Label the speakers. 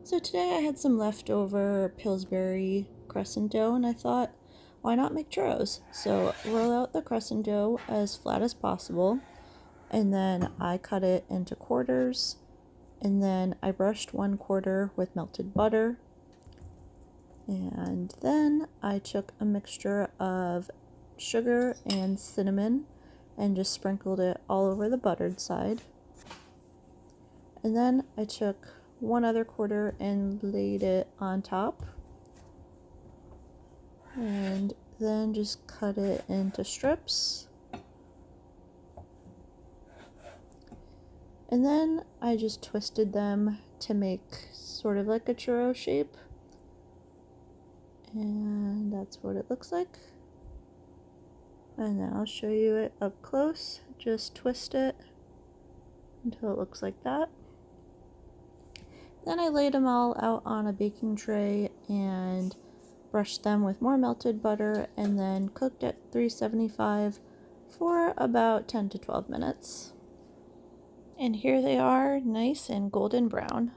Speaker 1: So today I had some leftover Pillsbury crescent dough and I thought, why not make churros? So roll out the crescent dough as flat as possible, and then I cut it into quarters, and then I brushed one quarter with melted butter, and then I took a mixture of sugar and cinnamon and just sprinkled it all over the buttered side. And then I took one other quarter and laid it on top, and then just cut it into strips. And then I just twisted them to make sort of like a churro shape. And that's what it looks like. And then I'll show you it up close. Just twist it until it looks like that. Then I laid them all out on a baking tray and brushed them with more melted butter and then cooked at 375 for about 10 to 12 minutes. And here they are, nice and golden brown.